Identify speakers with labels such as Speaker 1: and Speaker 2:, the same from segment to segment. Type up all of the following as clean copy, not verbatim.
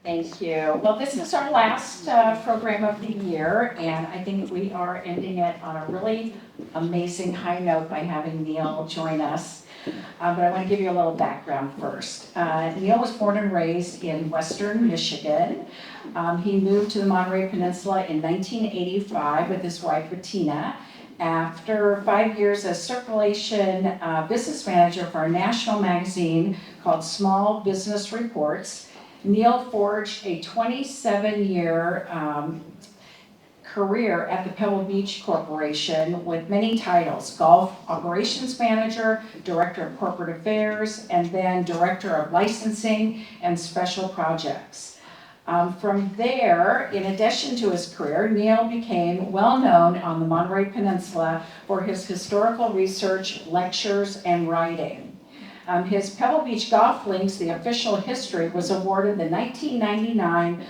Speaker 1: Thank you. Well, this is our last program of the year, and I think we are ending it on a really amazing high note by having Neal join us. But I want to give you a little background first. Neal was born and raised in Western Michigan. He moved to the Monterey Peninsula in 1985 with his wife, Bettina. After 5 years as circulation business manager for a national magazine called Small Business Reports, Neal forged a 27-year career at the Pebble Beach Corporation with many titles: Golf Operations Manager, Director of Corporate Affairs, and then Director of Licensing and Special Projects. From there, in addition to his career, Neal became well known on the Monterey Peninsula for his historical research, lectures, and writing. His Pebble Beach Golf Links, the official history, was awarded the 1999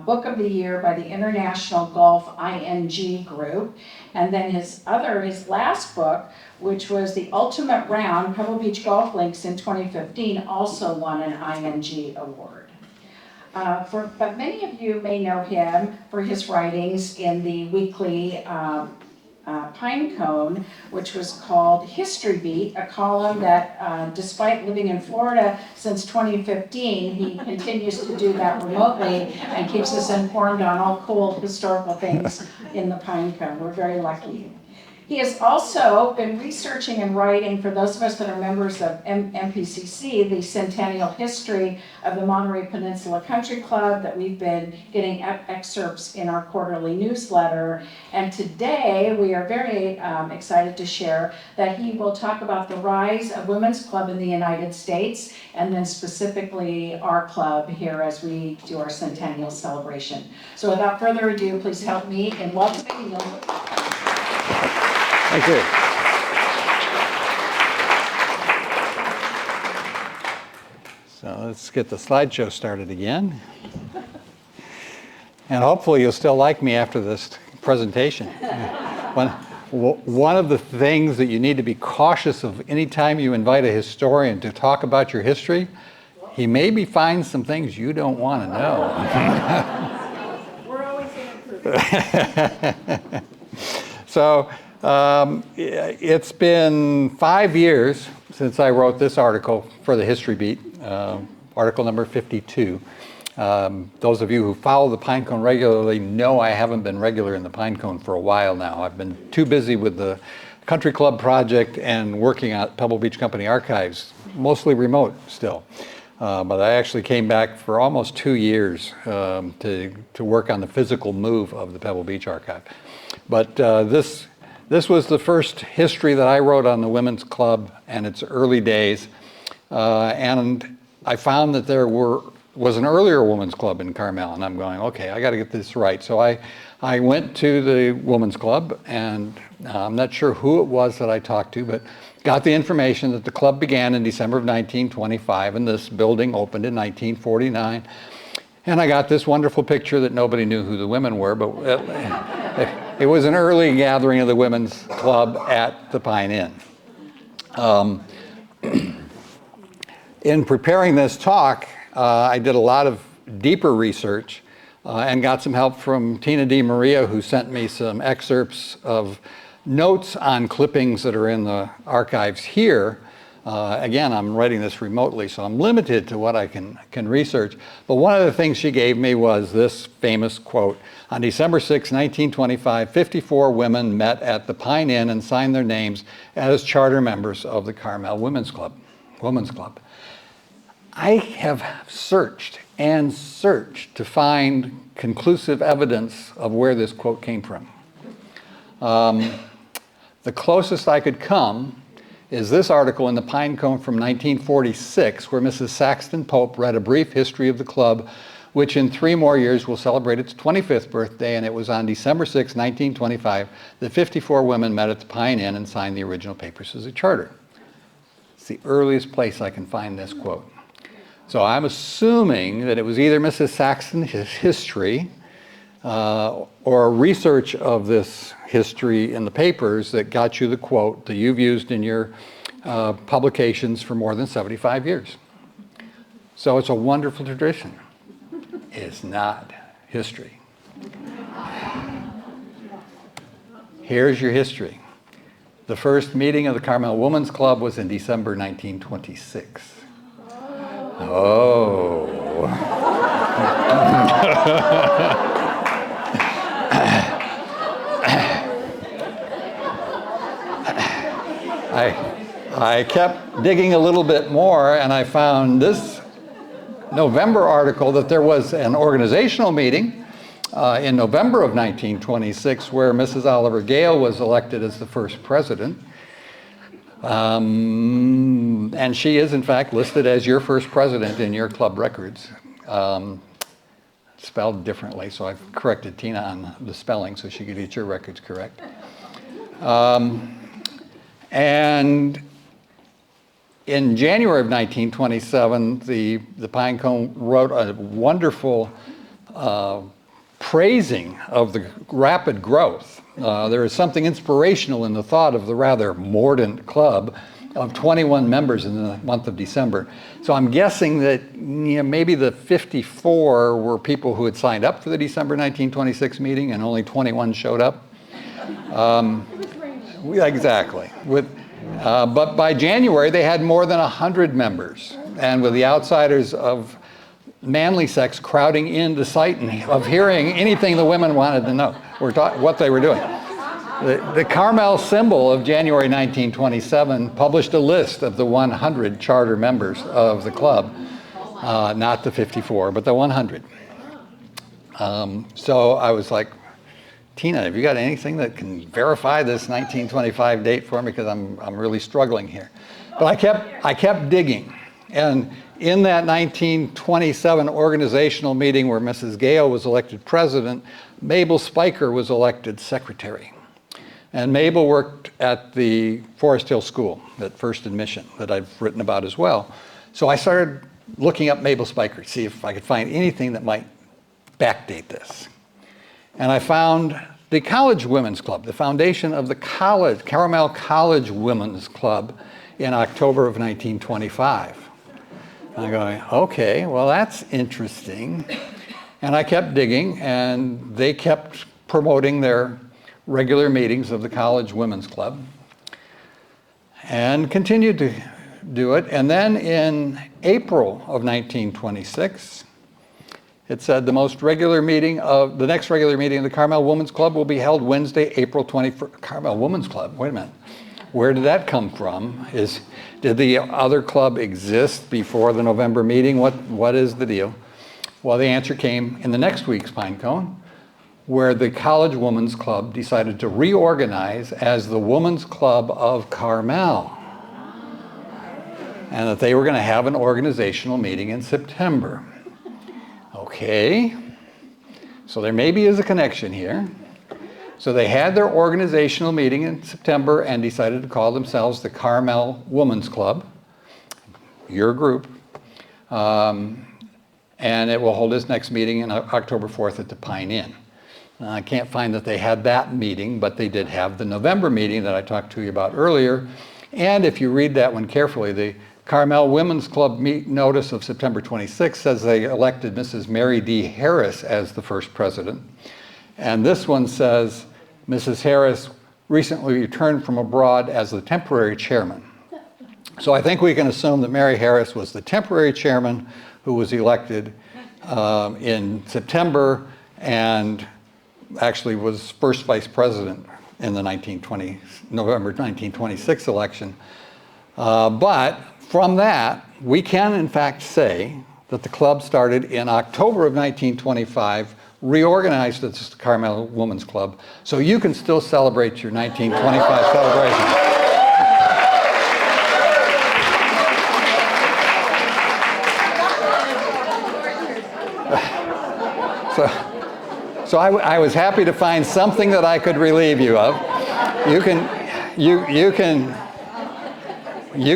Speaker 1: Book of the Year by the International Golf ING Group. And then his last book, which was The Ultimate Round, Pebble Beach Golf Links in 2015, also won an ING award. But many of you may know him for his writings in the weekly Pinecone, which was called History Beat, a column that, despite living in Florida since 2015, he continues to do that remotely and keeps us informed on all cool historical things in the Pinecone. We're very lucky. He has also been researching and writing, for those of us that are members of MPCC, the centennial history of the Monterey Peninsula Country Club that we've been getting excerpts in our quarterly newsletter. And today we are very excited to share that he will talk about the rise of women's club in the United States, and then specifically our club here as we do our centennial celebration. So without further ado, please help me in welcoming Neal.
Speaker 2: Thank you. So let's get the slideshow started again. And hopefully you'll still like me after this presentation. One of the things that you need to be cautious of anytime you invite a historian to talk about your history, he maybe finds some things you don't want to know.
Speaker 1: We're always going to improve.
Speaker 2: So, it's been 5 years since I wrote this article for the History Beat, article number 52. Those of you who follow the Pinecone regularly know I haven't been regular in the Pinecone for a while now. I've been too busy with the Country Club project and working at Pebble Beach Company Archives, mostly remote still. But I actually came back for almost 2 years to work on the physical move of the Pebble Beach Archive. But this was the first history that I wrote on the Women's Club and its early days. And I found that there was an earlier Women's Club in Carmel, and I'm going, okay, I got to get this right. So I went to the Women's Club, and I'm not sure who it was that I talked to, but got the information that the club began in December of 1925, and this building opened in 1949. And I got this wonderful picture that nobody knew who the women were, but it was an early gathering of the Women's Club at the Pine Inn. In preparing this talk, I did a lot of deeper research and got some help from Tina Di Maria, who sent me some excerpts of notes on clippings that are in the archives here. Again, I'm writing this remotely, so I'm limited to what I can research. But one of the things she gave me was this famous quote. On December 6, 1925, 54 women met at the Pine Inn and signed their names as charter members of the Carmel Women's Club. I have searched and searched to find conclusive evidence of where this quote came from. The closest I could come is this article in the Pinecone from 1946, where Mrs. Saxton Pope read a brief history of the club, which in 3 more years will celebrate its 25th birthday, and it was on December 6, 1925, that 54 women met at the Pine Inn and signed the original papers as a charter. It's the earliest place I can find this quote. So I'm assuming that it was either Mrs. Saxton's history or research of this history in the papers that got you the quote that you've used in your publications for more than 75 years. So it's a wonderful tradition. is not history. Here's your history. The first meeting of the Carmel Women's Club was in December 1926. Oh. I kept digging a little bit more, and I found this November article that there was an organizational meeting in November of 1926 where Mrs. Oliver Gale was elected as the first president. And she is, in fact, listed as your first president in your club records. Spelled differently, so I've corrected Tina on the spelling so she could get your records correct. And in January of 1927, the Pinecone wrote a wonderful praising of the rapid growth. There is something inspirational in the thought of the rather mordant club of 21 members in the month of December. So I'm guessing that maybe the 54 were people who had signed up for the December 1926 meeting and only 21 showed up. Exactly. But by January, they had more than 100 members. And with the outsiders of manly sex crowding in the sight of hearing anything the women wanted to know, or what they were doing. The Carmel symbol of January 1927 published a list of the 100 charter members of the club, not the 54, but the 100. So I was like, Tina, have you got anything that can verify this 1925 date for me? Because I'm really struggling here. But I kept digging. And in that 1927 organizational meeting where Mrs. Gale was elected president, Mabel Spiker was elected secretary. And Mabel worked at the Forest Hill School at First and Mission that I've written about as well. So I started looking up Mabel Spiker to see if I could find anything that might backdate this. And I found the College Women's Club, the foundation of the Carmel College Women's Club in October of 1925. I'm going, okay, well, that's interesting. And I kept digging, and they kept promoting their regular meetings of the College Women's Club and continued to do it. And then in April of 1926, it said the next regular meeting of the Carmel Women's Club will be held Wednesday, April 21st. Carmel Women's Club, wait a minute. Where did that come from? Did the other club exist before the November meeting? What is the deal? Well, the answer came in the next week's Pinecone, where the College Women's Club decided to reorganize as the Women's Club of Carmel, and that they were going to have an organizational meeting in September. Okay, so there maybe is a connection here. So they had their organizational meeting in September and decided to call themselves the Carmel Women's Club, your group, and it will hold its next meeting on October 4th at the Pine Inn. I can't find that they had that meeting, but they did have the November meeting that I talked to you about earlier. And if you read that one carefully, the Carmel Women's Club notice of September 26th says they elected Mrs. Mary D. Harris as the first president. And this one says Mrs. Harris recently returned from abroad as the temporary chairman. So I think we can assume that Mary Harris was the temporary chairman who was elected in September and actually was first vice president in the November 1926 election. But from that, we can in fact say that the club started in October of 1925, reorganized as the Carmel Women's Club, so you can still celebrate your 1925 celebration. So I was happy to find something that I could relieve you of. You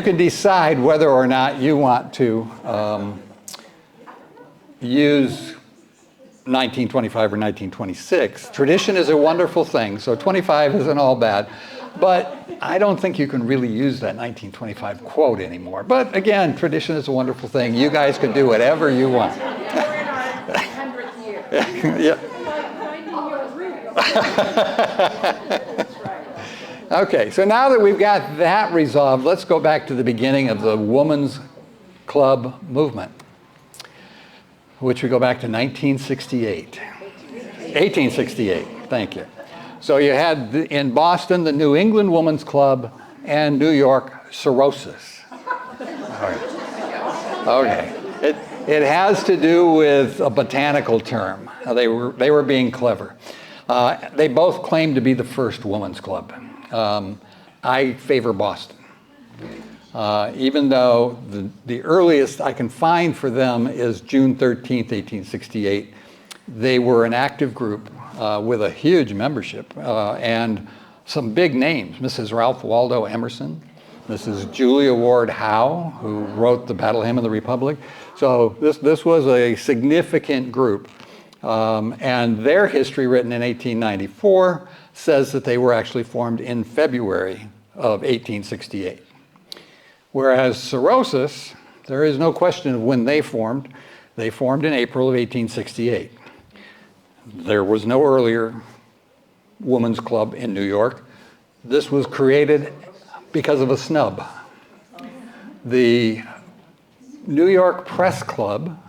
Speaker 2: can decide whether or not you want to use 1925 or 1926. Tradition is a wonderful thing, so 25 isn't all bad. But I don't think you can really use that 1925 quote anymore. But again, tradition is a wonderful thing. You guys can do whatever you want. Yeah. Okay, so now that we've got that resolved, let's go back to the beginning of the women's club movement, which we go back to 1968. 1868, thank you. So you had in Boston the New England Women's Club and New York Cirrhosis. Okay. It has to do with a botanical term. They were being clever. They both claim to be the first women's club. I favor Boston. Even though the earliest I can find for them is June 13th, 1868. They were an active group with a huge membership and some big names. Mrs. Ralph Waldo Emerson, Mrs. Julia Ward Howe, who wrote the Battle Hymn of the Republic. So this was a significant group. And their history, written in 1894, says that they were actually formed in February of 1868. Whereas Cirrhosis, there is no question of when they formed. They formed in April of 1868. There was no earlier women's club in New York. This was created because of a snub. The New York Press Club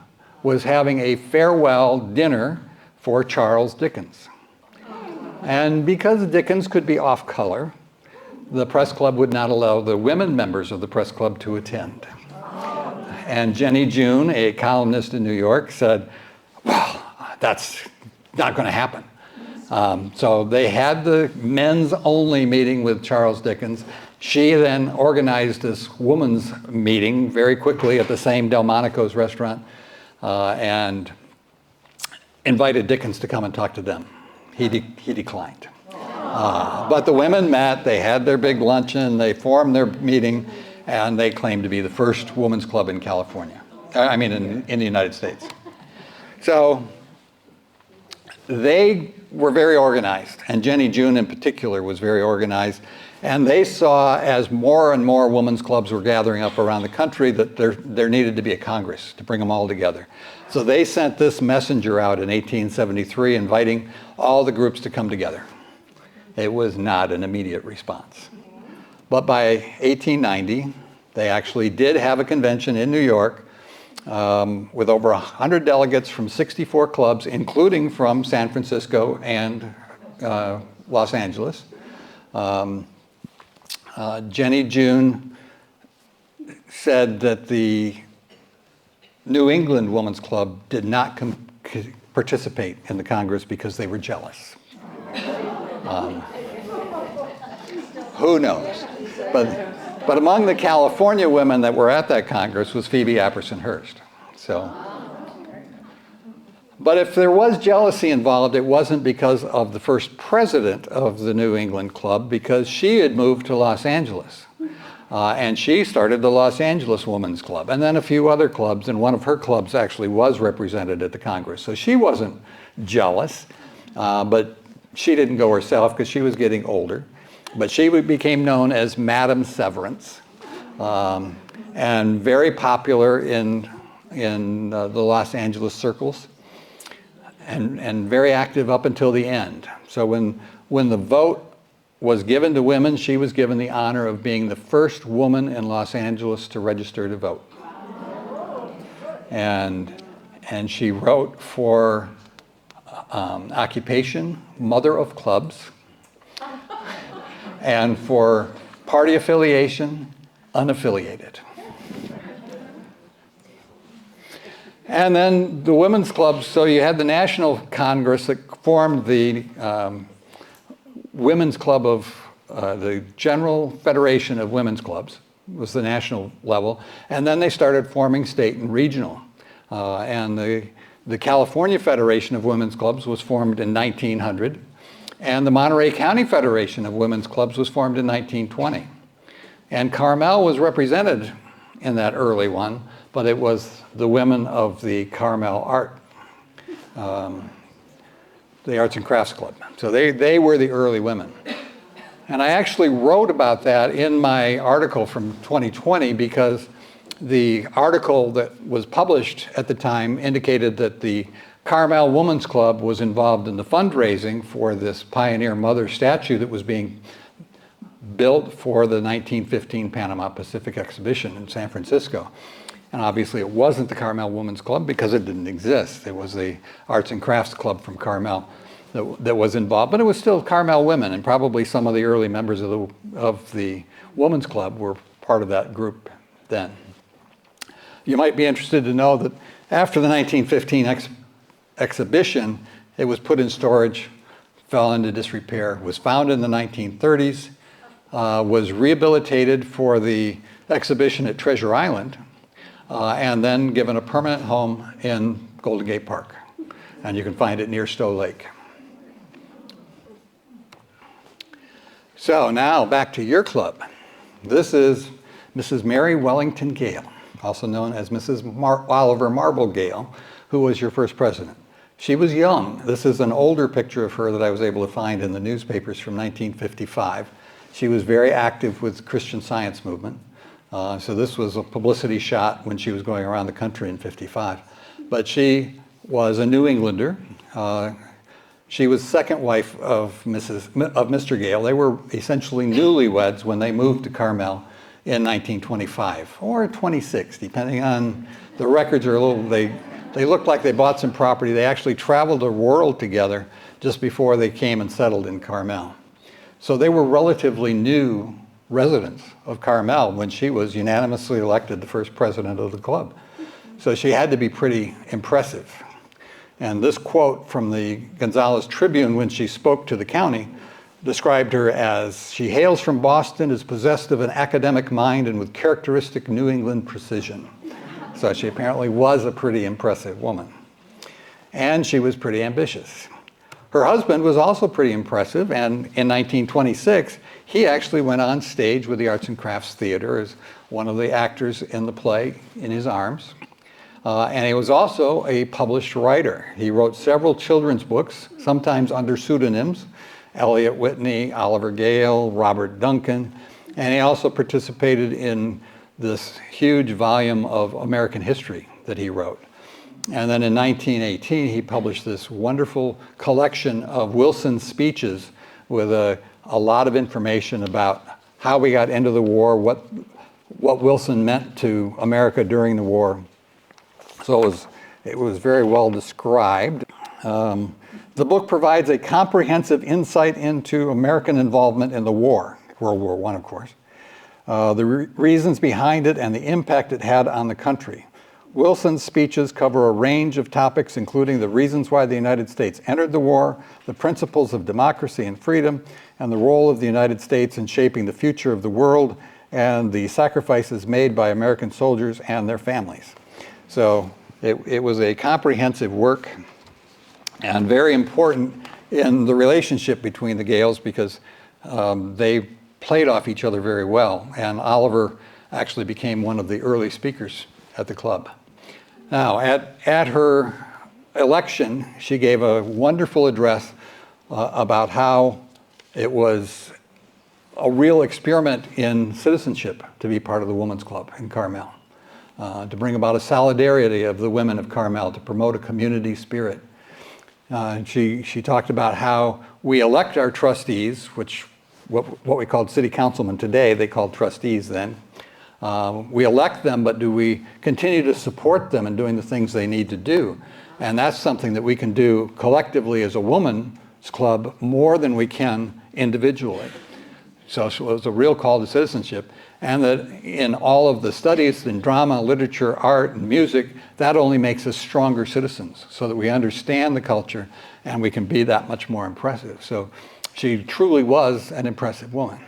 Speaker 2: was having a farewell dinner for Charles Dickens. And because Dickens could be off color, the press club would not allow the women members of the press club to attend. And Jenny June, a columnist in New York, said, well, that's not going to happen. So they had the men's only meeting with Charles Dickens. She then organized this women's meeting very quickly at the same Delmonico's restaurant and invited Dickens to come and talk to them. He declined. But the women met, they had their big luncheon, they formed their meeting, and they claimed to be the first women's club in California. In the United States. So they were very organized, and Jenny June in particular was very organized. And they saw, as more and more women's clubs were gathering up around the country, that there needed to be a Congress to bring them all together. So they sent this messenger out in 1873 inviting all the groups to come together. It was not an immediate response. But by 1890, they actually did have a convention in New York with over 100 delegates from 64 clubs, including from San Francisco and Los Angeles. Jenny June said that the New England Women's Club did not participate in the Congress because they were jealous. Who knows? But among the California women that were at that Congress was Phoebe Apperson Hearst. But if there was jealousy involved, it wasn't because of the first president of the New England Club, because she had moved to Los Angeles. And she started the Los Angeles Women's Club, and then a few other clubs, and one of her clubs actually was represented at the Congress. So she wasn't jealous, but she didn't go herself because she was getting older. But she became known as Madam Severance, and very popular in the Los Angeles circles. And very active up until the end. So when the vote was given to women, she was given the honor of being the first woman in Los Angeles to register to vote. And she wrote for occupation, mother of clubs, and for party affiliation, unaffiliated. And then the women's clubs, so you had the National Congress that formed the Women's Club of, the General Federation of Women's Clubs, was the national level. And then they started forming state and regional. And the California Federation of Women's Clubs was formed in 1900. And the Monterey County Federation of Women's Clubs was formed in 1920. And Carmel was represented in that early one, but it was the women of the Carmel the Arts and Crafts Club. So they were the early women. And I actually wrote about that in my article from 2020 because The article that was published at the time indicated that the Carmel Women's Club was involved in the fundraising for this pioneer mother statue that was being built for the 1915 Panama Pacific Exhibition in San Francisco. And obviously it wasn't the Carmel Women's Club because it didn't exist. It was the Arts and Crafts Club from Carmel that was involved, but it was still Carmel women, and probably some of the early members of the Women's Club were part of that group then. You might be interested to know that after the 1915 exhibition, it was put in storage, fell into disrepair, was found in the 1930s, was rehabilitated for the exhibition at Treasure Island, and then given a permanent home in Golden Gate Park. And you can find it near Stowe Lake. So now back to your club. This is Mrs. Mary Wellington Gale, also known as Mrs. Oliver Marble Gale, who was your first president. She was young. This is an older picture of her that I was able to find in the newspapers from 1955. She was very active with the Christian Science movement. So this was a publicity shot when she was going around the country in 55. But she was a New Englander. She was second wife of Mr. Gale. They were essentially newlyweds when they moved to Carmel in 1925 or 26, depending on the records are a little, they looked like they bought some property. They actually traveled the world together just before they came and settled in Carmel. So they were relatively new residents of Carmel when she was unanimously elected the first president of the club. So she had to be pretty impressive. And this quote from the Gonzales Tribune when she spoke to the county described her as, she hails from Boston, is possessed of an academic mind and with characteristic New England precision. So she apparently was a pretty impressive woman. And she was pretty ambitious. Her husband was also pretty impressive, and in 1926, he actually went on stage with the Arts and Crafts Theater as one of the actors in the play In His Arms. And he was also a published writer. He wrote several children's books, sometimes under pseudonyms, Eliot Whitney, Oliver Gale, Robert Duncan, and he also participated in this huge volume of American history that he wrote. And then in 1918, he published this wonderful collection of Wilson's speeches with a lot of information about how we got into the war, what Wilson meant to America during the war. So it was very well described. The book provides a comprehensive insight into American involvement in the war, World War I, of course, the reasons behind it and the impact it had on the country. Wilson's speeches cover a range of topics, including the reasons why the United States entered the war, the principles of democracy and freedom, and the role of the United States in shaping the future of the world, and the sacrifices made by American soldiers and their families. So it was a comprehensive work and very important in the relationship between the Gales because they played off each other very well, and Oliver actually became one of the early speakers at the club. Now, at her election, she gave a wonderful address about how it was a real experiment in citizenship to be part of the Women's Club in Carmel, to bring about a solidarity of the women of Carmel, to promote a community spirit. She talked about how we elect our trustees, which what we called city councilmen today, they called trustees then. We elect them, but do we continue to support them in doing the things they need to do? And that's something that we can do collectively as a women's club more than we can individually. So it was a real call to citizenship. And that in all of the studies in drama, literature, art, and music, that only makes us stronger citizens so that we understand the culture and we can be that much more impressive. So she truly was an impressive woman.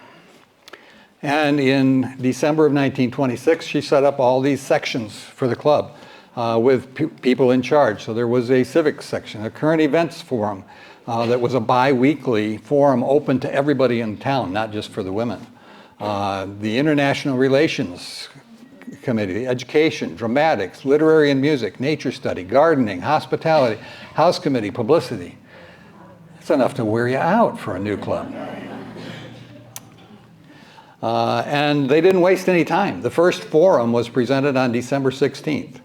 Speaker 2: And in December of 1926, she set up all these sections for the club with people in charge. So there was a civics section, a current events forum that was a bi-weekly forum open to everybody in town, not just for the women. The International Relations Committee, the Education, Dramatics, Literary and Music, Nature Study, Gardening, Hospitality, House Committee, Publicity. It's enough to wear you out for a new club. And they didn't waste any time. The first forum was presented on December 16th.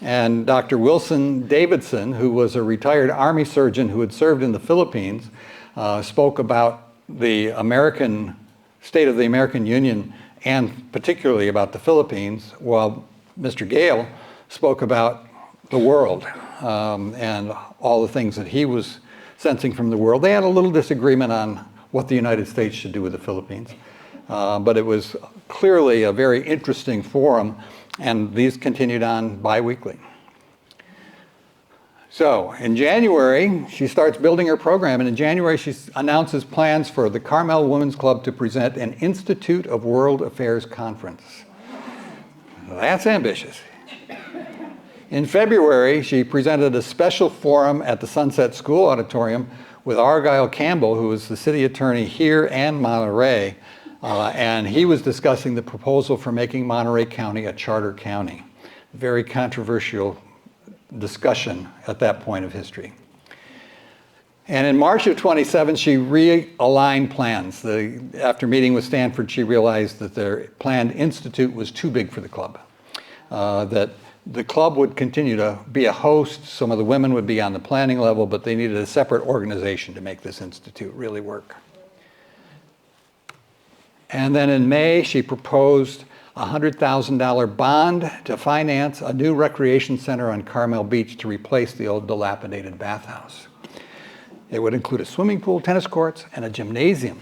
Speaker 2: And Dr. Wilson Davidson, who was a retired Army surgeon who had served in the Philippines, spoke about the state of the American Union and particularly about the Philippines, while Mr. Gale spoke about the world and all the things that he was sensing from the world. They had a little disagreement on what the United States should do with the Philippines, but it was clearly a very interesting forum, and these continued on bi-weekly. So in January, she starts building her program, and in January she announces plans for the Carmel Women's Club to present an Institute of World Affairs conference. That's ambitious. In February, she presented a special forum at the Sunset School Auditorium with Argyle Campbell, who was the city attorney here and Monterey, and he was discussing the proposal for making Monterey County a charter county. Very controversial discussion at that point of history. And in March of 27, she realigned plans. After meeting with Stanford, she realized that their planned institute was too big for the club, that the club would continue to be a host. Some of the women would be on the planning level, but they needed a separate organization to make this institute really work. And then in May, she proposed a $100,000 bond to finance a new recreation center on Carmel Beach to replace the old dilapidated bathhouse. It would include a swimming pool, tennis courts, and a gymnasium.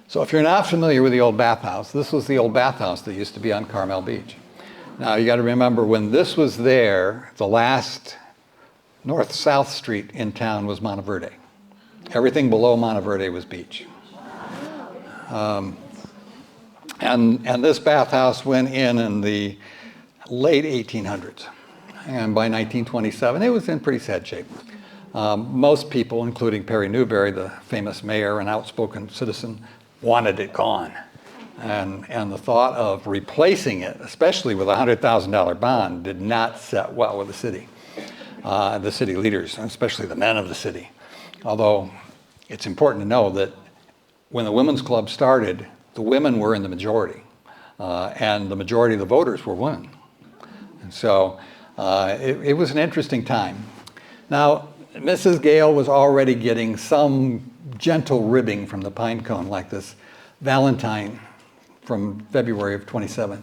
Speaker 2: So if you're not familiar with the old bathhouse, this was the old bathhouse that used to be on Carmel Beach. Now you got to remember, when this was there, the last north-south street in town was Monteverde. Everything below Monteverde was beach. And this bathhouse went in the late 1800s. And by 1927, it was in pretty sad shape. Most people, including Perry Newberry, the famous mayor and outspoken citizen, wanted it gone. And the thought of replacing it, especially with a $100,000 bond, did not set well with the city leaders, especially the men of the city. Although it's important to know that when the Women's Club started, the women were in the majority, and the majority of the voters were women. And so it was an interesting time. Now, Mrs. Gale was already getting some gentle ribbing from the pine cone, like this Valentine from February of 27.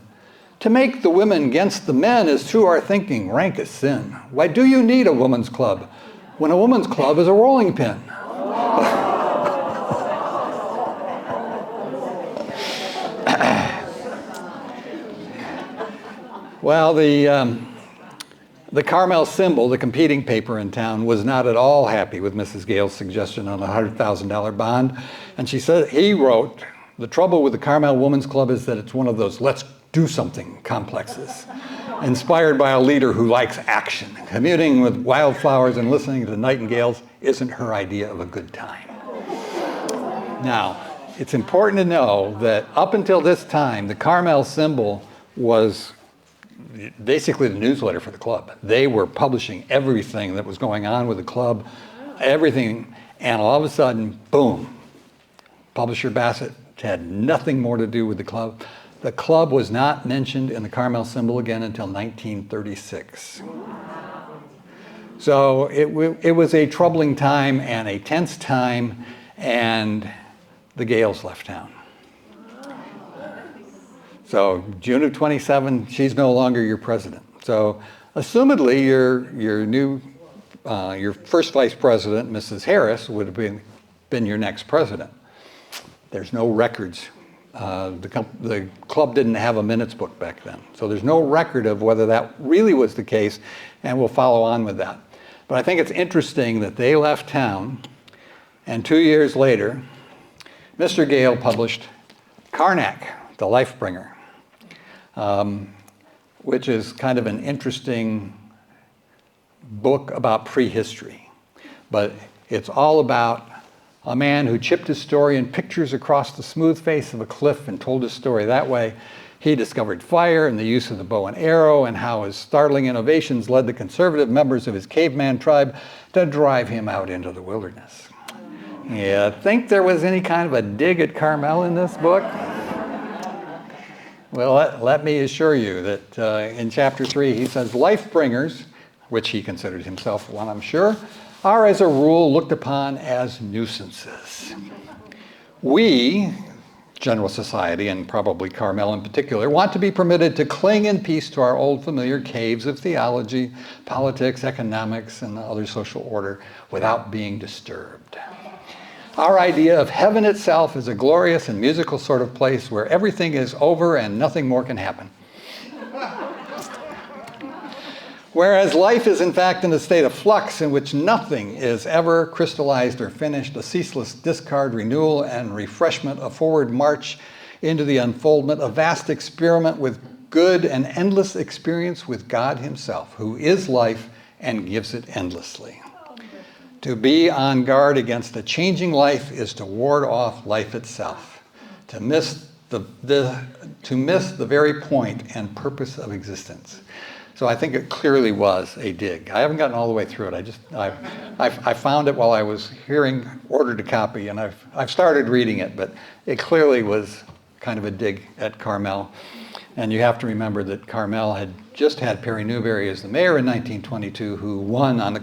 Speaker 2: To make the women against the men is to our thinking rank as sin. Why do you need a woman's club when a woman's club is a rolling pin? Well, the Carmel Symbol, the competing paper in town, was not at all happy with Mrs. Gale's suggestion on a $100,000 bond. And he wrote, "The trouble with the Carmel Women's Club is that it's one of those let's do something complexes, inspired by a leader who likes action. Communing with wildflowers and listening to nightingales isn't her idea of a good time." Now, it's important to know that up until this time, the Carmel Symbol was basically the newsletter for the club. They were publishing everything that was going on with the club, everything, and all of a sudden, boom, Publisher Bassett had nothing more to do with the club. The club was not mentioned in the Carmel Symbol again until 1936. So it was a troubling time and a tense time, and the Gales left town. So June of 27, she's no longer your president. So assumedly your first vice president, Mrs. Harris, would have been your next president. There's no records. The club didn't have a minutes book back then. So there's no record of whether that really was the case, and we'll follow on with that. But I think it's interesting that they left town, and 2 years later, Mr. Gale published Karnak, the Lifebringer, which is kind of an interesting book about prehistory. But it's all about a man who chipped his story in pictures across the smooth face of a cliff and told his story that way. He discovered fire and the use of the bow and arrow, and how his startling innovations led the conservative members of his caveman tribe to drive him out into the wilderness. Yeah, think there was any kind of a dig at Carmel in this book? Well, let me assure you that in chapter 3 he says, life bringers, which he considered himself one, I'm sure, are as a rule looked upon as nuisances. We, general society, and probably Carmel in particular, want to be permitted to cling in peace to our old familiar caves of theology, politics, economics, and other social order without being disturbed. Our idea of heaven itself is a glorious and musical sort of place where everything is over and nothing more can happen. Whereas life is in fact in a state of flux in which nothing is ever crystallized or finished, a ceaseless discard, renewal, and refreshment, a forward march into the unfoldment, a vast experiment with good and endless experience with God himself, who is life and gives it endlessly. To be on guard against a changing life is to ward off life itself, to miss the very point and purpose of existence. So I think it clearly was a dig. I haven't gotten all the way through it. I found it while I was ordered a copy, and I've started reading it, but it clearly was kind of a dig at Carmel. And you have to remember that Carmel had just had Perry Newberry as the mayor in 1922, who won on the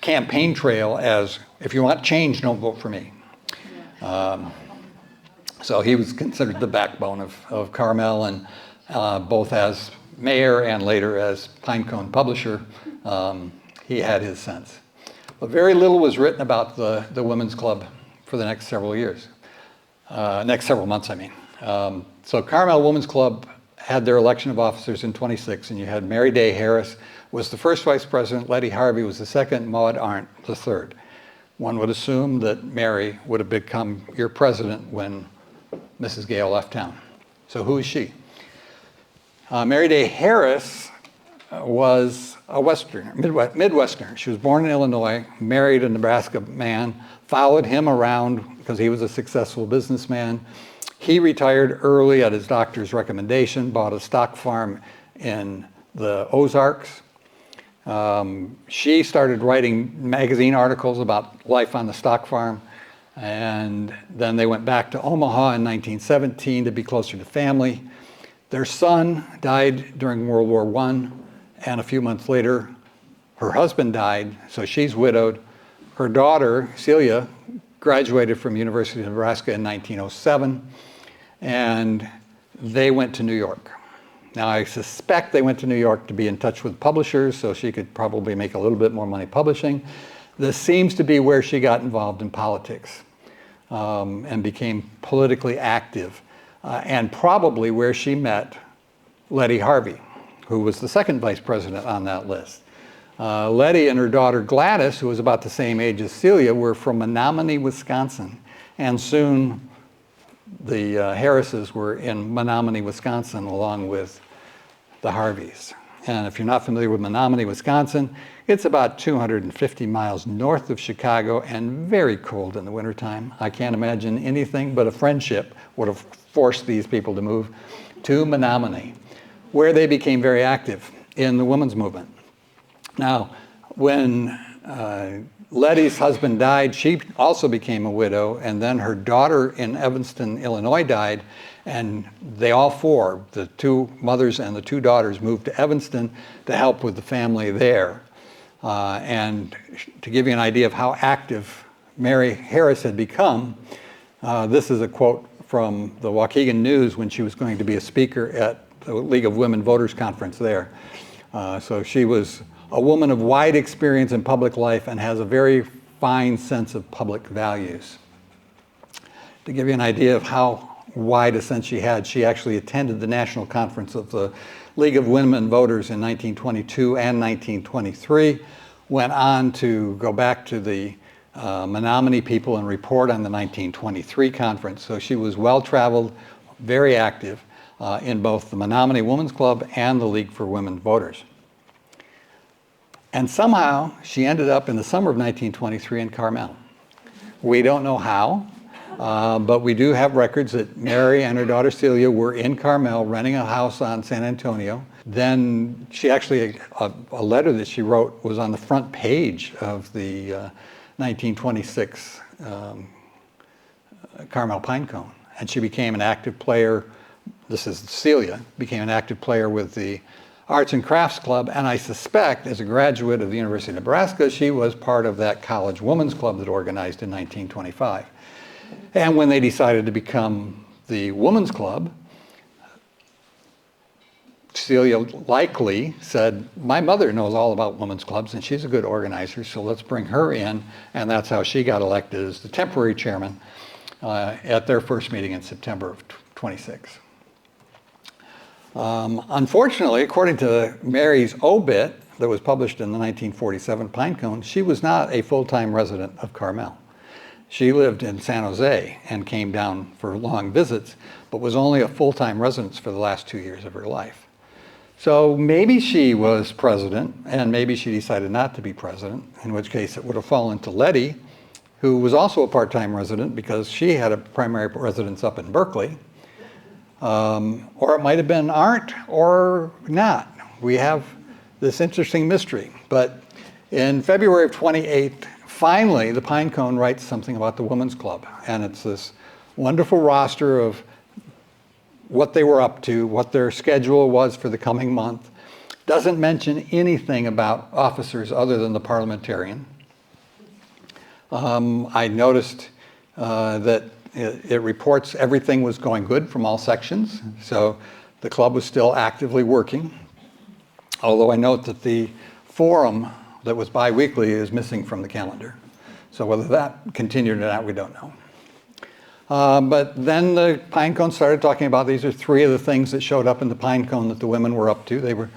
Speaker 2: campaign trail as, if you want change, don't vote for me. So he was considered the backbone of Carmel, and both as mayor and later as Pinecone publisher, he had his sense. But very little was written about the Women's Club for the next several months, I mean. So Carmel Women's Club had their election of officers in 26, and you had Mary Day Harris was the first vice president, Letty Harvey was the second, Maud Arndt the third. One would assume that Mary would have become your president when Mrs. Gale left town. So who is she? Mary Day Harris was a Westerner, Midwesterner. She was born in Illinois, married a Nebraska man, followed him around because he was a successful businessman. He retired early at his doctor's recommendation, bought a stock farm in the Ozarks. She started writing magazine articles about life on the stock farm, and then they went back to Omaha in 1917 to be closer to family. Their son died during World War I, and a few months later, her husband died, so she's widowed. Her daughter, Celia, graduated from University of Nebraska in 1907, and they went to New York. Now, I suspect they went to New York to be in touch with publishers, so she could probably make a little bit more money publishing. This seems to be where she got involved in politics and became politically active. And probably where she met Letty Harvey, who was the second vice president on that list. Letty and her daughter Gladys, who was about the same age as Celia, were from Menominee, Wisconsin. And soon the Harrises were in Menominee, Wisconsin, along with the Harveys. And if you're not familiar with Menominee, Wisconsin, it's about 250 miles north of Chicago and very cold in the wintertime. I can't imagine anything but a friendship would have forced these people to move to Menominee, where they became very active in the women's movement. Now, when Letty's husband died, she also became a widow, and then her daughter in Evanston, Illinois died, and they all four, the two mothers and the two daughters, moved to Evanston to help with the family there. And to give you an idea of how active Mary Harris had become, this is a quote from the Waukegan News when she was going to be a speaker at the League of Women Voters Conference there. So she was a woman of wide experience in public life and has a very fine sense of public values. To give you an idea of how wide a sense she had, she actually attended the national conference of the League of Women Voters in 1922 and 1923, went on to go back to the Menominee people and report on the 1923 conference. So she was well-traveled, very active in both the Menominee Women's Club and the League for Women Voters. And somehow she ended up in the summer of 1923 in Carmel. We don't know how, but we do have records that Mary and her daughter Celia were in Carmel renting a house on San Antonio. Then she actually, a letter that she wrote was on the front page of the 1926 Carmel Pinecone. And she became an active player, this is Celia, became an active player with the Arts and Crafts Club, and I suspect as a graduate of the University of Nebraska, she was part of that college women's club that organized in 1925. And when they decided to become the women's club, Celia likely said, my mother knows all about women's clubs and she's a good organizer, so let's bring her in. And that's how she got elected as the temporary chairman at their first meeting in September of 26. Unfortunately, according to Mary's obit that was published in the 1947 Pinecone, she was not a full-time resident of Carmel. She lived in San Jose and came down for long visits, but was only a full-time resident for the last 2 years of her life. So maybe she was president, and maybe she decided not to be president, in which case it would have fallen to Letty, who was also a part-time resident because she had a primary residence up in Berkeley. Or it might have been Arndt or not. We have this interesting mystery. But in February of 28, finally, the Pinecone writes something about the Women's Club. And it's this wonderful roster of what they were up to, what their schedule was for the coming month. Doesn't mention anything about officers other than the parliamentarian. I noticed that it reports everything was going good from all sections. So the club was still actively working. Although I note that the forum that was bi-weekly is missing from the calendar. So whether that continued or not, we don't know. But then the Pinecone started talking about these are three of the things that showed up in the Pinecone that the women were up to. They were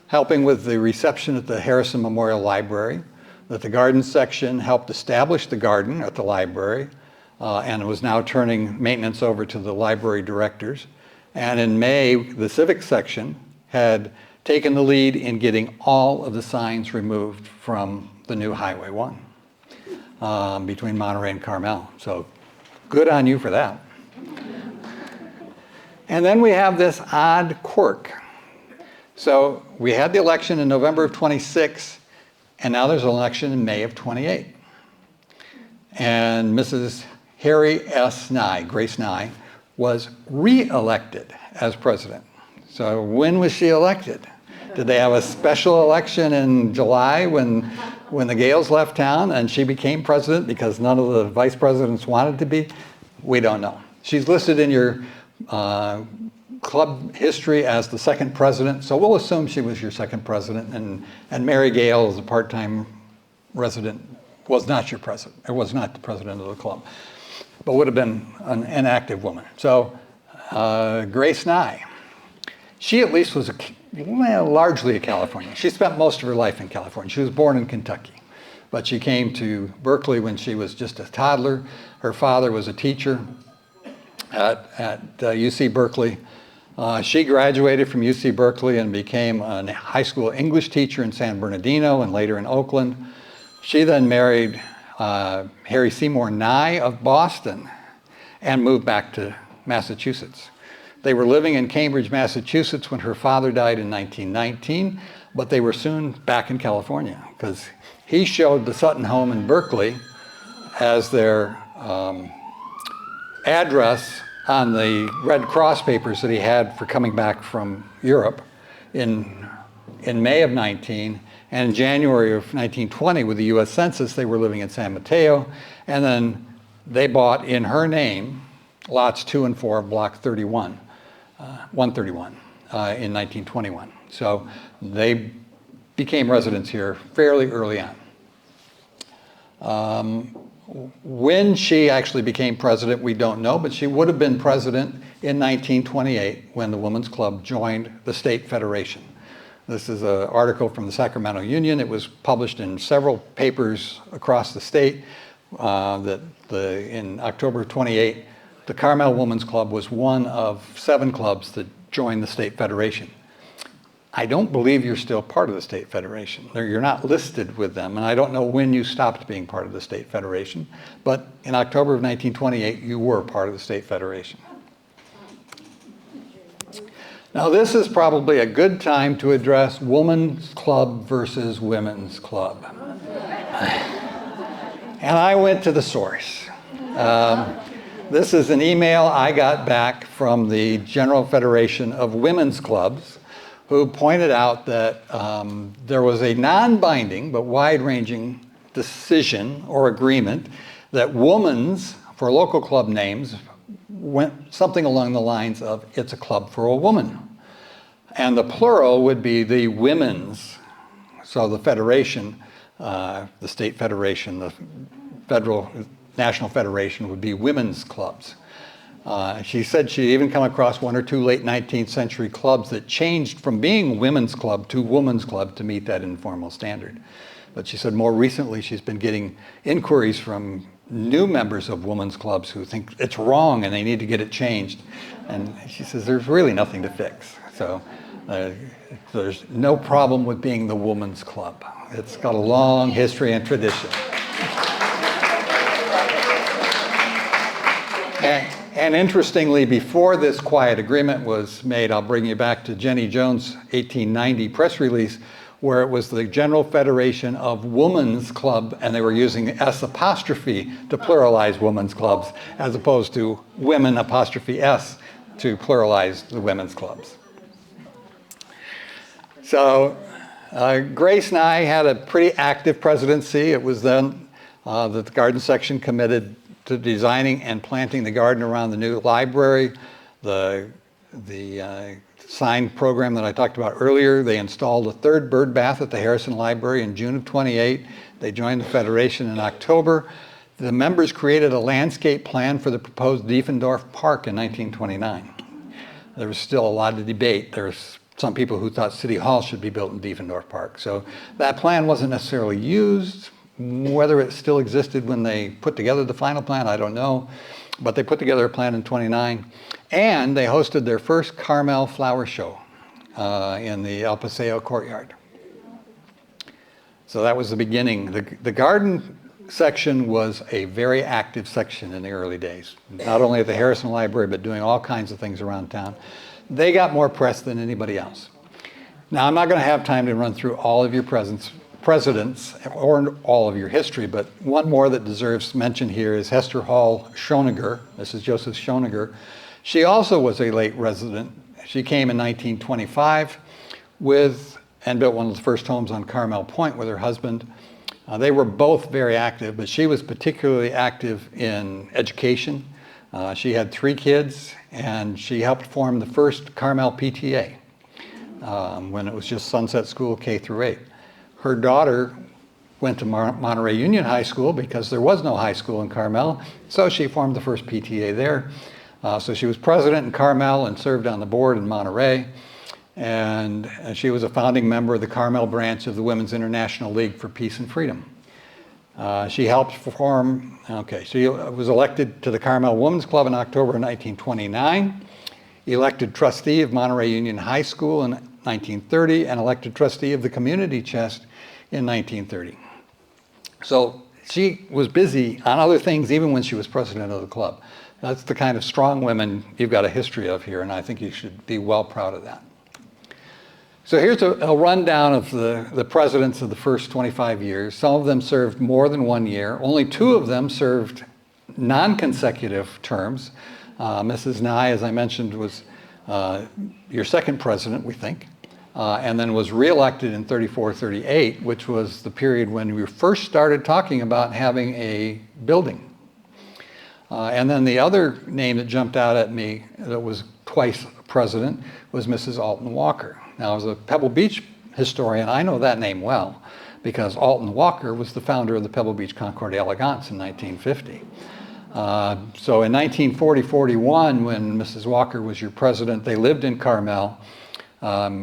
Speaker 2: helping with the reception at the Harrison Memorial Library, that the garden section helped establish the garden at the library, and was now turning maintenance over to the library directors. And in May, the civic section had taken the lead in getting all of the signs removed from the new Highway 1 between Monterey and Carmel. So good on you for that. And then we have this odd quirk. So we had the election in November of 26, and now there's an election in May of 28. And Mrs. Harry S. Nye, Grace Nye, was re-elected as president. So when was she elected? Did they have a special election in July when the Gales left town and she became president because none of the vice presidents wanted to be? We don't know. She's listed in your club history as the second president, so we'll assume she was your second president, and Mary Gale, as a part-time resident, was not your president, or was not the president of the club, but would have been an active woman. So Grace Nye, she at least was largely a Californian. She spent most of her life in California. She was born in Kentucky, but she came to Berkeley when she was just a toddler. Her father was a teacher at UC Berkeley. She graduated from UC Berkeley and became a high school English teacher in San Bernardino and later in Oakland. She then married Harry Seymour Nye of Boston and moved back to Massachusetts. They were living in Cambridge, Massachusetts when her father died in 1919, but they were soon back in California because he showed the Sutton home in Berkeley as their address on the Red Cross papers that he had for coming back from Europe in May of 19. And in January of 1920, with the US Census, they were living in San Mateo. And then they bought in her name lots 2 and 4 of Block 31, 131 in 1921. So they became residents here fairly early on. When she actually became president, we don't know, but she would have been president in 1928 when the Women's Club joined the State Federation. This is an article from the Sacramento Union. It was published in several papers across the state in October 28, the Carmel Women's Club was one of 7 clubs that joined the State Federation. I don't believe you're still part of the State Federation. You're not listed with them, and I don't know when you stopped being part of the State Federation, but in October of 1928, you were part of the State Federation. Now, this is probably a good time to address Women's Club versus Women's Club. And I went to the source. This is an email I got back from the General Federation of Women's Clubs, who pointed out that there was a non-binding but wide-ranging decision or agreement that women's, for local club names, went something along the lines of, it's a club for a woman. And the plural would be the women's. So the federation, the state federation, the federal national federation would be women's clubs. She said she even come across one or two late 19th century clubs that changed from being women's club to women's club to meet that informal standard. But she said more recently she's been getting inquiries from new members of women's clubs who think it's wrong and they need to get it changed. And she says there's really nothing to fix. So there's no problem with being the women's club. It's got a long history and tradition. And interestingly, before this quiet agreement was made, I'll bring you back to Jenny Jones' 1890 press release, where it was the General Federation of Women's Club, and they were using S apostrophe to pluralize women's clubs, as opposed to women apostrophe S to pluralize the women's clubs. So Grace and I had a pretty active presidency. It was then that the garden section committed to designing and planting the garden around the new library, the sign program that I talked about earlier. They installed a third bird bath at the Harrison Library in June of 28. They joined the Federation in October. The members created a landscape plan for the proposed Diefendorf Park in 1929. There was still a lot of debate. There was some people who thought City Hall should be built in Diefendorf Park. So that plan wasn't necessarily used. Whether it still existed when they put together the final plan, I don't know. But they put together a plan in 29. And they hosted their first Carmel flower show in the El Paseo courtyard. So that was the beginning. The garden section was a very active section in the early days. Not only at the Harrison Library, but doing all kinds of things around town. They got more press than anybody else. Now, I'm not going to have time to run through all of your presidents or all of your history, but one more that deserves mention here is Hester Hall Schoeniger. This is Joseph Schoeniger. She also was a late resident. She came in 1925 and built one of the first homes on Carmel Point with her husband. They were both very active, but she was particularly active in education. She had 3 kids, and she helped form the first Carmel PTA when it was just Sunset School K through 8. Her daughter went to Monterey Union High School because there was no high school in Carmel, so she formed the first PTA there. So she was president in Carmel and served on the board in Monterey, and she was a founding member of the Carmel branch of the Women's International League for Peace and Freedom. She helped form, she was elected to the Carmel Women's Club in October of 1929, elected trustee of Monterey Union High School in 1930, and elected trustee of the Community Chest in 1930. So she was busy on other things even when she was president of the club. That's the kind of strong women you've got a history of here, and I think you should be well proud of that. So here's a rundown of the presidents of the first 25 years. Some of them served more than 1 year. Only 2 of them served non-consecutive terms. Mrs. Nye, as I mentioned, was your second president, we think, and then was reelected in 34-38, which was the period when we first started talking about having a building. And then the other name that jumped out at me that was twice president was Mrs. Alton Walker. Now, as a Pebble Beach historian, I know that name well because Alton Walker was the founder of the Pebble Beach Concord Elegance in 1950. So in 1940-41, when Mrs. Walker was your president, they lived in Carmel.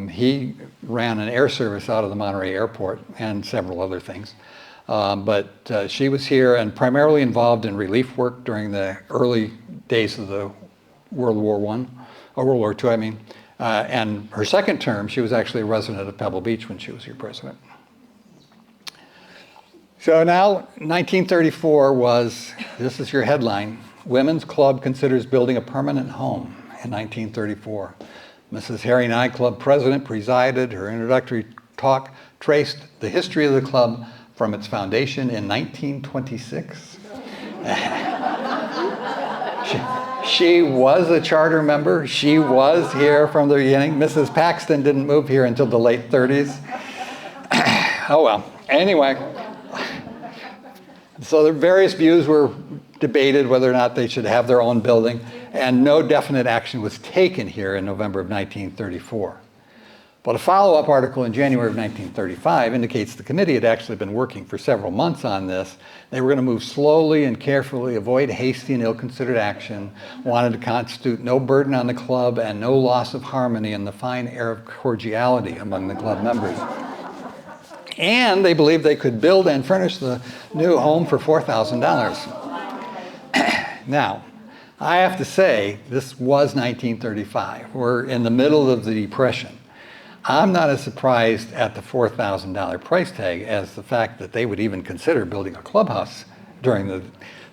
Speaker 2: He ran an air service out of the Monterey Airport and several other things. But she was here and primarily involved in relief work during the early days of the World War II, I mean. And her second term, she was actually a resident of Pebble Beach when she was your president. So now, 1934 was, this is your headline, Women's Club Considers Building a Permanent Home in 1934. Mrs. Harry Nye, club president, presided. Her introductory talk traced the history of the club from its foundation in 1926. She was a charter member. She was here from the beginning. Mrs. Paxton didn't move here until the late 30s. Oh well, anyway. So the various views were debated whether or not they should have their own building, and no definite action was taken here in November of 1934. But a follow-up article in January of 1935 indicates the committee had actually been working for several months on this. They were going to move slowly and carefully, avoid hasty and ill-considered action, wanted to constitute no burden on the club and no loss of harmony in the fine air of cordiality among the club members. And they believed they could build and furnish the new home for $4,000. Now, I have to say, this was 1935. We're in the middle of the Depression. I'm not as surprised at the $4,000 price tag as the fact that they would even consider building a clubhouse during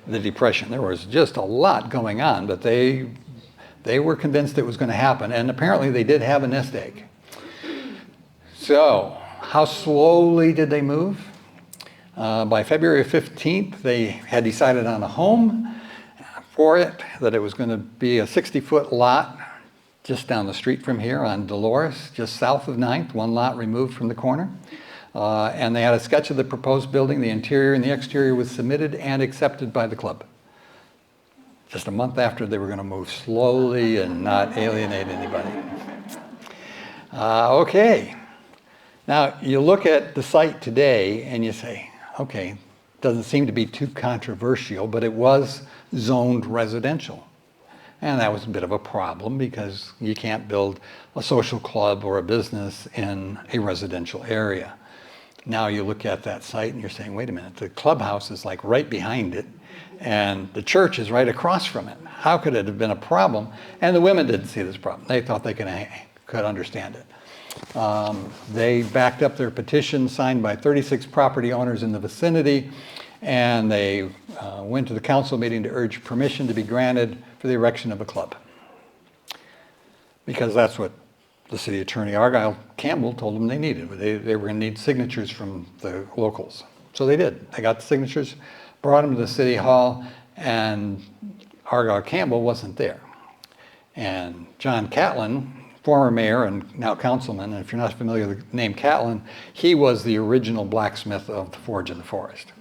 Speaker 2: the Depression. There was just a lot going on, but they were convinced it was going to happen, and apparently they did have a nest egg. So, how slowly did they move? By February 15th, they had decided on a home for it, that it was going to be a 60-foot lot just down the street from here on Dolores, just south of 9th, one lot removed from the corner. And they had a sketch of the proposed building. The interior and the exterior was submitted and accepted by the club. Just a month after they were going to move slowly and not alienate anybody. Okay. Now, you look at the site today and you say, okay, doesn't seem to be too controversial, but it was zoned residential. And that was a bit of a problem because you can't build a social club or a business in a residential area. Now you look at that site and you're saying, wait a minute, the clubhouse is like right behind it and the church is right across from it. How could it have been a problem? And the women didn't see this problem. They thought they could understand it. They backed up their petition signed by 36 property owners in the vicinity, and they went to the council meeting to urge permission to be granted for the erection of a club. Because that's what the city attorney, Argyle Campbell, told them they needed. They were going to need signatures from the locals. So they did. They got the signatures, brought them to the city hall, and Argyle Campbell wasn't there. And John Catlin, former mayor and now councilman, and if you're not familiar with the name Catlin, he was the original blacksmith of the Forge in the Forest.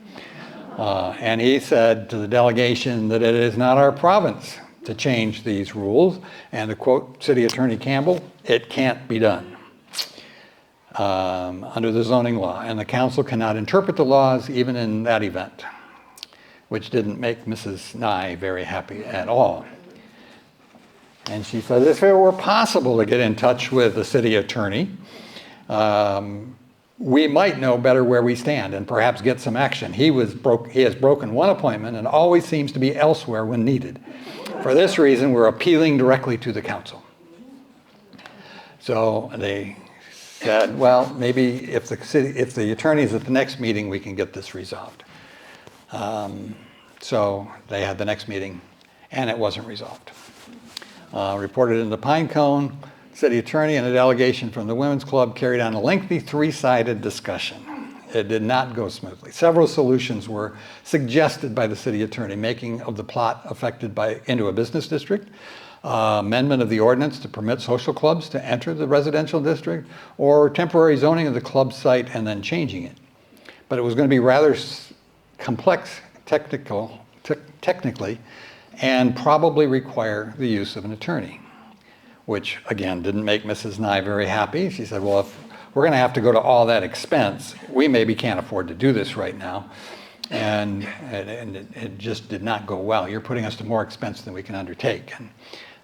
Speaker 2: And he said to the delegation that it is not our province to change these rules, and to quote City Attorney Campbell, it can't be done under the zoning law, and the council cannot interpret the laws even in that event, which didn't make Mrs. Nye very happy at all. And she said, if it were possible to get in touch with the city attorney, we might know better where we stand and perhaps get some action. He has broken one appointment and always seems to be elsewhere when needed. For this reason, we're appealing directly to the council. So they said, well, maybe if the attorney's at the next meeting, we can get this resolved. So they had the next meeting, and it wasn't resolved. Reported in the Pine Cone, city attorney and a delegation from the Women's Club carried on a lengthy three-sided discussion. It did not go smoothly. Several solutions were suggested by the city attorney, making of the plot affected into a business district, amendment of the ordinance to permit social clubs to enter the residential district, or temporary zoning of the club site and then changing it. But it was going to be rather complex technically, and probably require the use of an attorney, which again didn't make Mrs. Nye very happy. She said, well, if we're going to have to go to all that expense, we maybe can't afford to do this right now. And it just did not go well. You're putting us to more expense than we can undertake. And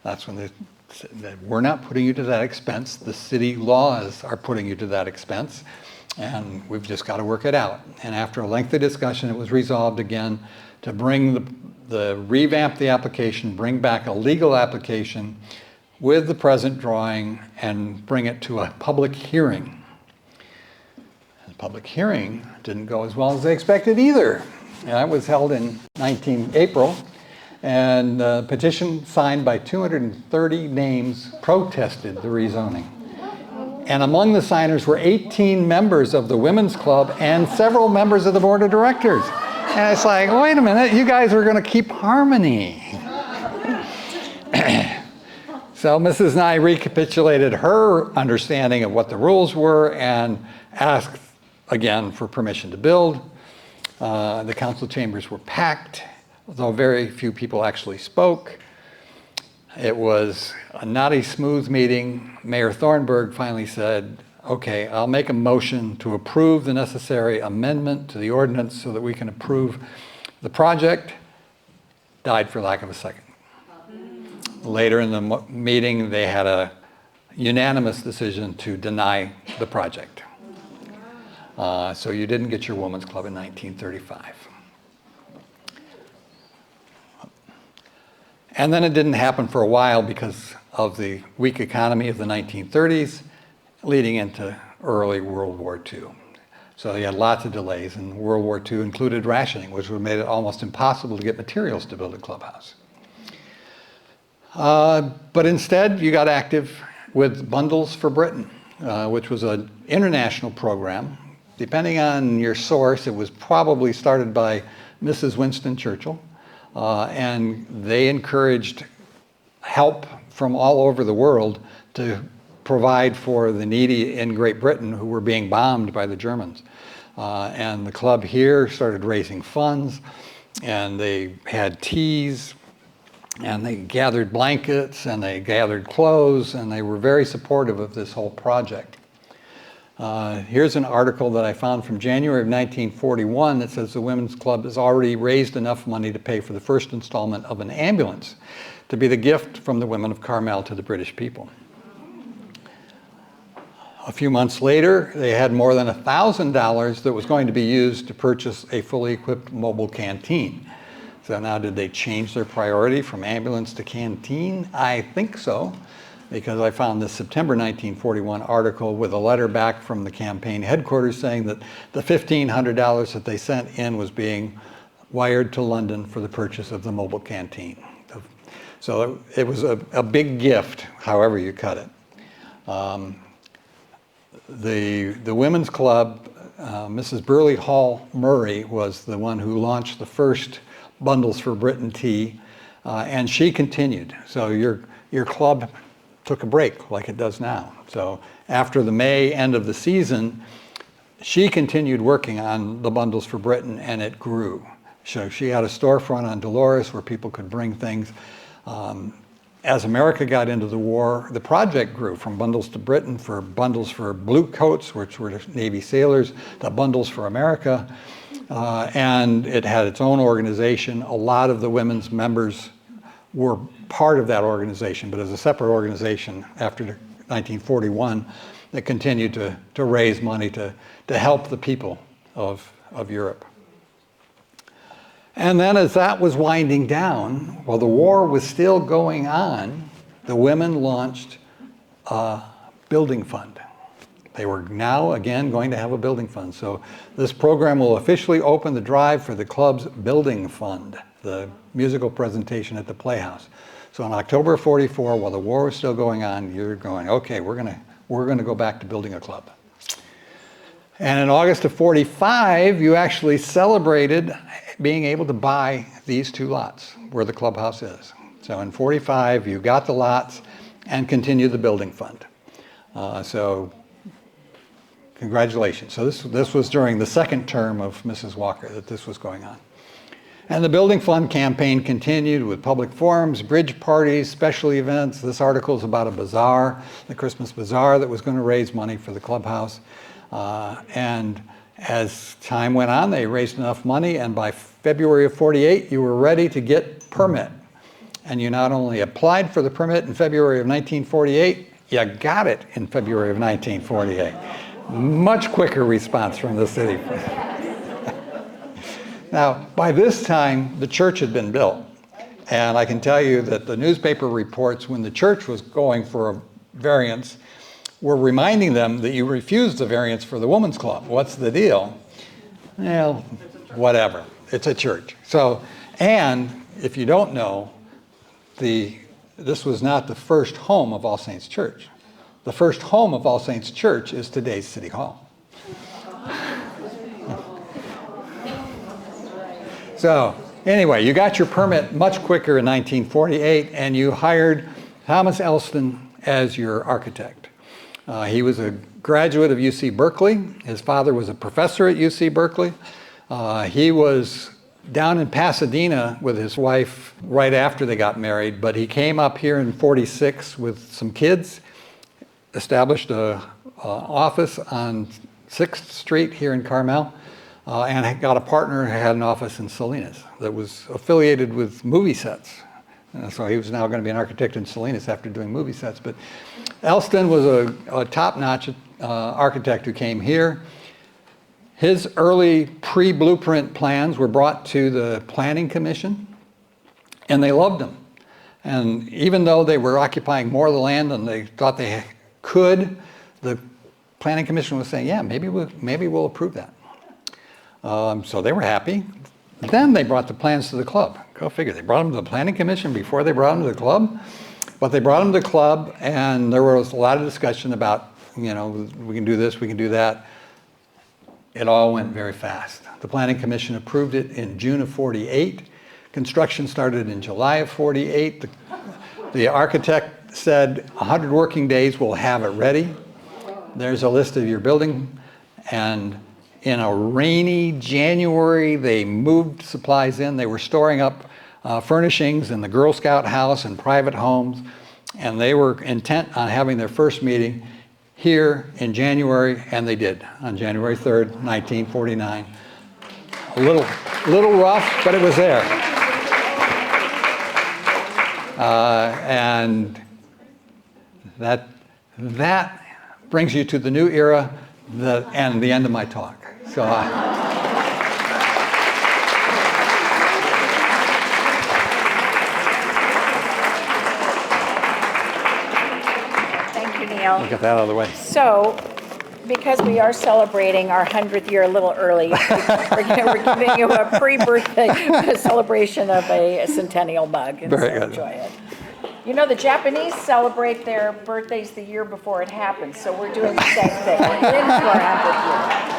Speaker 2: that's when they said, we're not putting you to that expense. The city laws are putting you to that expense. And we've just got to work it out. And after a lengthy discussion, it was resolved again to revamp the application, bring back a legal application with the present drawing, and bring it to a public hearing. The public hearing didn't go as well as they expected either. It was held in April, and a petition signed by 230 names protested the rezoning. And among the signers were 18 members of the women's club and several members of the board of directors. And it's like, wait a minute, you guys are going to keep harmony. So Mrs. Nye recapitulated her understanding of what the rules were and asked again for permission to build. The council chambers were packed, although very few people actually spoke. It was not a smooth meeting. Mayor Thornburg finally said, okay, I'll make a motion to approve the necessary amendment to the ordinance so that we can approve the project. Died for lack of a second. Later in the meeting, they had a unanimous decision to deny the project. So you didn't get your women's club in 1935. And then it didn't happen for a while because of the weak economy of the 1930s, leading into early World War II. So you had lots of delays, and World War II included rationing, which would have made it almost impossible to get materials to build a clubhouse. But instead, you got active with Bundles for Britain, which was an international program. Depending on your source, it was probably started by Mrs. Winston Churchill, and they encouraged help from all over the world to provide for the needy in Great Britain who were being bombed by the Germans. And the club here started raising funds, and they had teas, and they gathered blankets, and they gathered clothes, and they were very supportive of this whole project. Here's an article that I found from January of 1941 that says the Women's Club has already raised enough money to pay for the first installment of an ambulance to be the gift from the women of Carmel to the British people. A few months later, they had more than $1,000 that was going to be used to purchase a fully equipped mobile canteen. So now did they change their priority from ambulance to canteen? I think so, because I found this September 1941 article with a letter back from the campaign headquarters saying that the $1,500 that they sent in was being wired to London for the purchase of the mobile canteen. So it was a big gift, however you cut it. The Women's Club, Mrs. Burley Hall Murray was the one who launched the first Bundles for Britain tea, and she continued. So your club took a break like it does now. So after the May end of the season, she continued working on the Bundles for Britain, and it grew. So she had a storefront on Dolores where people could bring things. As America got into the war, the project grew from Bundles to Britain for Bundles for Blue Coats, which were Navy sailors, to Bundles for America. And it had its own organization. A lot of the women's members were part of that organization, but as a separate organization after 1941 that continued to raise money to help the people of Europe. And then as that was winding down, while the war was still going on, the women launched a building fund. They were now again going to have a building fund. So this program will officially open the drive for the club's building fund, the musical presentation at the Playhouse. So in October of '44, while the war was still going on, you're going, okay, we're gonna go back to building a club. And in August of '45, you actually celebrated being able to buy these two lots where the clubhouse is. So in '45, you got the lots and continued the building fund. So congratulations. So this was during the second term of Mrs. Walker that this was going on. And the building fund campaign continued with public forums, bridge parties, special events. This article is about a bazaar, the Christmas bazaar that was going to raise money for the clubhouse. And as time went on, they raised enough money, and by February of '48, you were ready to get permit. And you not only applied for the permit in February of 1948, you got it in February of 1948. Much quicker response from the city. Now, by this time, the church had been built. And I can tell you that the newspaper reports when the church was going for a variance were reminding them that you refused the variance for the women's club. What's the deal? Well, whatever. It's a church. So, and if you don't know, this was not the first home of All Saints Church. the first home of All Saints Church is today's City Hall. So anyway, you got your permit much quicker in 1948, and you hired Thomas Elston as your architect. He was a graduate of UC Berkeley. His father was a professor at UC Berkeley. He was down in Pasadena with his wife right after they got married, but he came up here in 46 with some kids, established an office on 6th Street here in Carmel, and got a partner who had an office in Salinas that was affiliated with movie sets. So he was now going to be an architect in Salinas after doing movie sets. But Elston was a top-notch architect who came here. His early pre-blueprint plans were brought to the Planning Commission, and they loved them. And even though they were occupying more of the land than they thought they could, the Planning Commission was saying, yeah, maybe we'll approve that. So they were happy. Then they brought the plans to the club. Go figure. They brought them to the Planning Commission before they brought them to the club. But they brought them to the club, and there was a lot of discussion about, you know, we can do this, we can do that. It all went very fast. The Planning Commission approved it in June of 48. Construction started in July of 48. The architect said 100 working days we'll have it ready. There's a list of your building, and in a rainy January, they moved supplies in. They were storing up furnishings in the Girl Scout house and private homes, and they were intent on having their first meeting here in January, and they did on January 3rd, 1949. A little rough, but it was there. And that brings you to the new era and the end of my talk. So
Speaker 3: Thank you, Neal.
Speaker 2: get that out of the way.
Speaker 3: So, because we are celebrating our 100th year a little early, we're giving you a pre-birthday celebration of a centennial mug. And
Speaker 2: Very
Speaker 3: so
Speaker 2: good.
Speaker 3: Enjoy it. You know, the Japanese celebrate their birthdays the year before it happens, so we're doing the same thing. We're in for our 100th year.